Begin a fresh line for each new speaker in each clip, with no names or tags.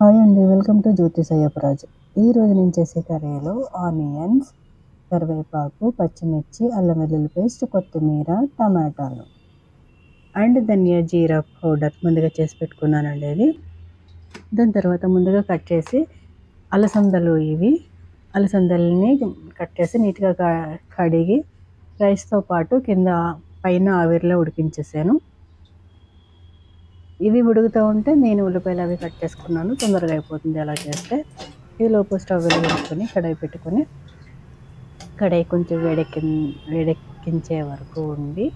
Hi అండి. Welcome to జ్యోతి సాయిప్రాజ్. ఈరోజు నేను చేసే కర్రీలో ఆనియన్స్, కరివేపాకు, పచ్చిమిర్చి, అల్లం వెల్లుల్లి పేస్ట్, కొత్తిమీర, టమాటాలు అండ్ ధనియా జీరా పౌడర్ ముందుగా చేసి పెట్టుకున్నానండి. ఇది దాని తర్వాత ముందుగా కట్ చేసి అలసందల్ని కట్ చేసి నీట్గా కడిగి రైస్తో పాటు కింద పైన ఆవిరిలో ఉడికించేసాను. ఇవి ఉడుకుతూ ఉంటే నేను ఉల్లిపాయలు అవి కట్ చేసుకున్నాను. తొందరగా అయిపోతుంది అలా చేస్తే. ఈ లోపు స్టవ్ వెలిగించుకొని కడాయి పెట్టుకొని కడాయి కొంచెం వేడెక్కించే వరకు ఉండి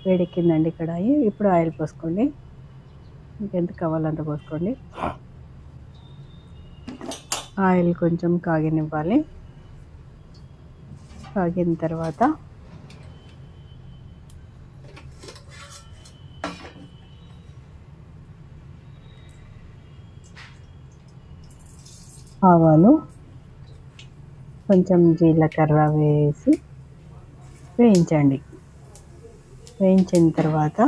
వేడెక్కిందండి కడాయి. ఇప్పుడు ఆయిల్ పోసుకోండి. మీకు ఎంత కావాలో అంత పోసుకోండి. ఆయిల్ కొంచెం కాగనివ్వాలి. కాగిన తర్వాత ఆవాలు, కొంచెం జీలకర్ర వేసి వేయించండి. వేయించిన తర్వాత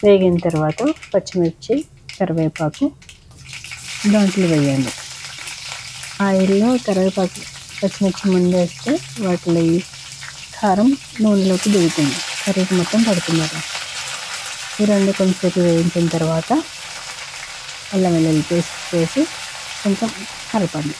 వేగిన తర్వాత పచ్చిమిర్చి, కరివేపాకు దాంట్లో వేయండి. ఆయిల్లో కరివేపాకు, పచ్చిమిర్చి ముందు వేస్తే వాటిలో కారం నూనెలోకి దిగుతుంది, కర్రీకి మొత్తం పడుతుంది కదా. ఈ రెండు కొంచెంసేపు వేయించిన తర్వాత అల్లం వెల్లుల్లి పేస్ట్ వేసి కొంచెం కలపండి.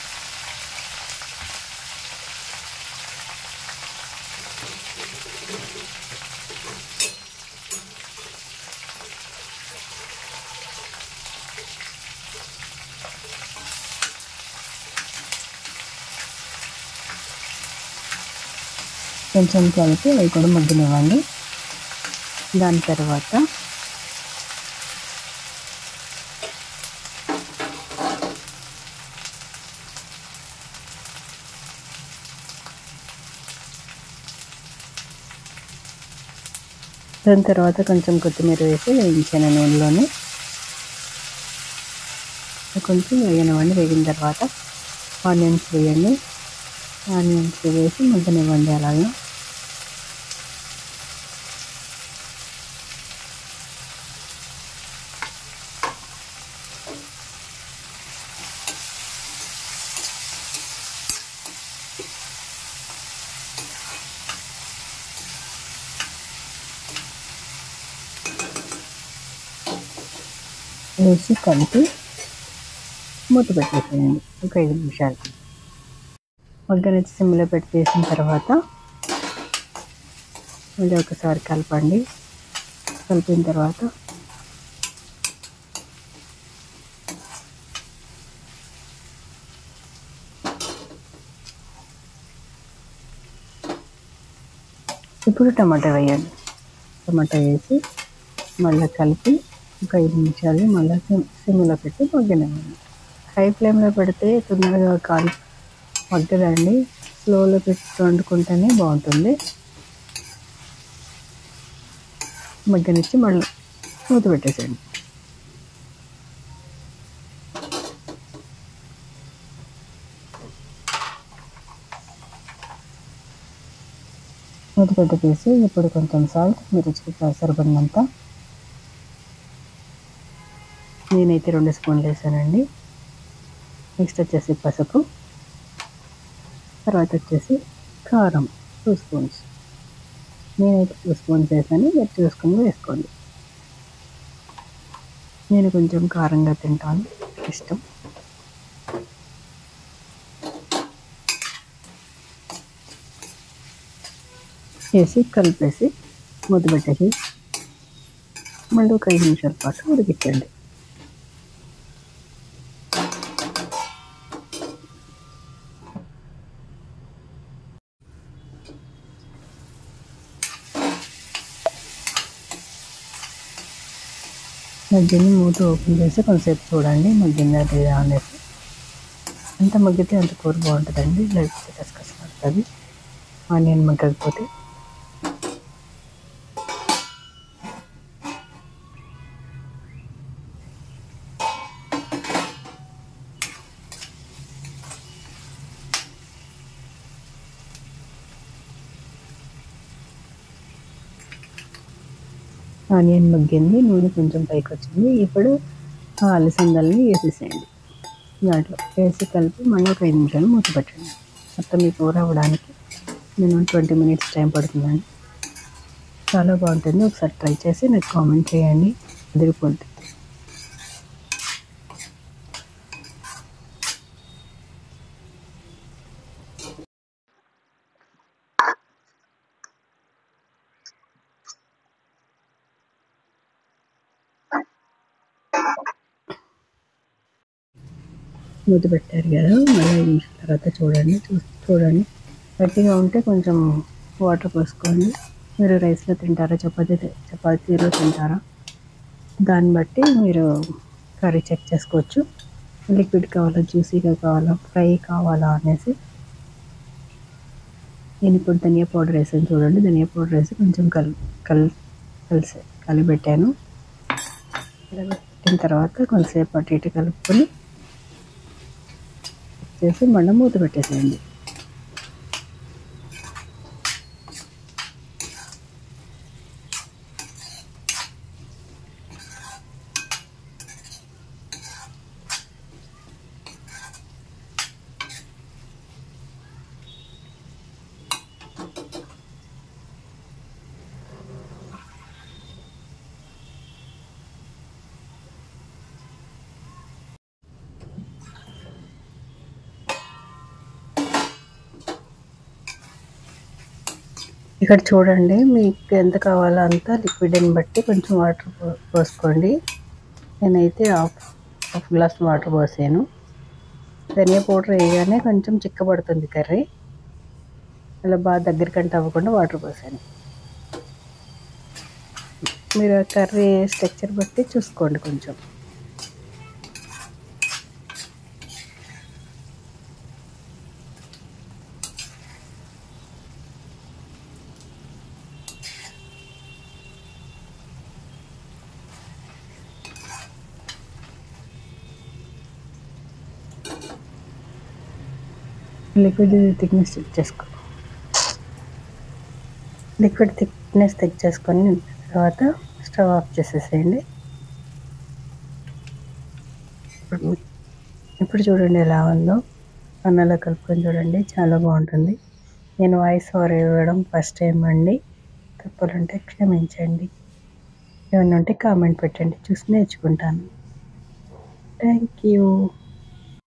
కొంచెం కలిపి అవి కూడా మగ్గనివ్వండి. దాని తర్వాత కొంచెం కొత్తిమీర వేసి వేయించాను నూనెలోనే. కొంచెం వేయనివ్వండి. వేగిన తర్వాత ఆనియన్స్ వేయండి. ఆనియన్స్ వేసి మగ్గనివ్వండి. అలాగే వేసి కలిపి మూత పెట్టేసేయండి ఒక 5 నిమిషాలు. మగ్గనిచ్చి సిమ్లో పెట్టేసిన తర్వాత మళ్ళీ ఒకసారి కలపండి. కలిపిన తర్వాత ఇప్పుడు టమాటా వేయండి. టమాటా వేసి మళ్ళీ కలిపి ఒక 5 నిమిషాలు మళ్ళీ సిమ్లో పెట్టి మగ్గనివ్వండి. హై ఫ్లేమ్లో పెడితే తొందరగా మగ్గదండి. స్లోలో పెట్టి వండుకుంటేనే బాగుంటుంది. మగ్గనిచ్చి మళ్ళీ మూత పెట్టేసేయండి. మూత పెట్టేసి ఇప్పుడు కొంచెం సాల్ట్, మీ రుచికి సరిపడినంత. నేనైతే 2 స్పూన్లు వేసానండి. నెక్స్ట్ వచ్చేసి పసుపు, తర్వాత వచ్చేసి కారం 2 స్పూన్స్. నేనైతే 2 స్పూన్స్ వేసాను. మీరు చూసుకొని వేసుకోండి. నేను కొంచెం కారంగా తింటాను, ఇష్టం. వేసి కలిపేసి మూత పెట్టేసి మళ్ళీ ఒక 5 నిమిషాల పాటు ఉడికించండి. మధ్యలో మూత ఓపెన్ చేసి కొంతసేపు చూడండి మగ్గిందా లేదా అనేసి. ఎంత మగ్గితే అంత కూర బాగుంటుందండి. లేకపోతే కసకస పడుతుంది ఆనియన్ మగ్గకపోతే. ఆనియన్ మగ్గింది, నూనె కొంచెం పైకి వచ్చింది. ఇప్పుడు ఆ అలసందల్ని వేసేసేయండి. దాంట్లో వేసి కలిపి మళ్ళీ ఒక 5 నిమిషాలు మూత పెట్టండి. మొత్తం ఈ కూర అవ్వడానికి మినిమం 20 మినిట్స్ టైం పడుతుందండి. చాలా బాగుంటుంది. ఒకసారి ట్రై చేసి నాకు కామెంట్ చేయండి. అదిరిపోద్ది. మూత పెట్టారు కదా, మళ్ళీ 5 నిమిషాల తర్వాత చూడండి. గట్టిగా ఉంటే కొంచెం వాటర్ పోసుకోండి. మీరు రైస్లో తింటారా, చపాతీలో తింటారా, దాన్ని బట్టి మీరు కర్రీ చెక్ చేసుకోవచ్చు. లిక్విడ్ కావాలా, జ్యూసీగా కావాలా, ఫ్రై కావాలా అనేసి. నేను ఇప్పుడు ధనియా పౌడర్ వేసాను చూడండి. ధనియా పౌడర్ వేసి కొంచెం కలిపెట్టాను. కలిపెట్టిన తర్వాత కొంతసేపు అటు ఇటు కలుపుకొని చేసి మళ్ళీ మూత పెట్టేసేయండి. ఇక్కడ చూడండి, మీకు ఎంత కావాలో అంత లిక్విడ్ని బట్టి కొంచెం వాటర్ పోసుకోండి. నేనైతే హాఫ్ గ్లాస్ వాటర్ పోసాను. ధనియా పౌడర్ వేయగానే కొంచెం చిక్కబడుతుంది కర్రీ. అలా బాగా దగ్గరికంటే అవ్వకుండా వాటర్ పోసాను. మీరు కర్రీ స్ట్రక్చర్ బట్టి చూసుకోండి కొంచెం. లిక్విడ్ థిక్నెస్ చెక్ చేసుకొని తర్వాత స్టవ్ ఆఫ్ చేసేసేయండి. ఇప్పుడు చూడండి ఎలా ఉందో. అన్నంలో కలుపుకొని చూడండి, చాలా బాగుంటుంది. నేను వాయిస్ ఓవర్ ఇవ్వడం ఫస్ట్ టైం అండి. తప్పులుంటే క్షమించండి. ఏమన్నా ఉంటే కామెంట్ పెట్టండి, చూసి నేర్చుకుంటాను. Thank you.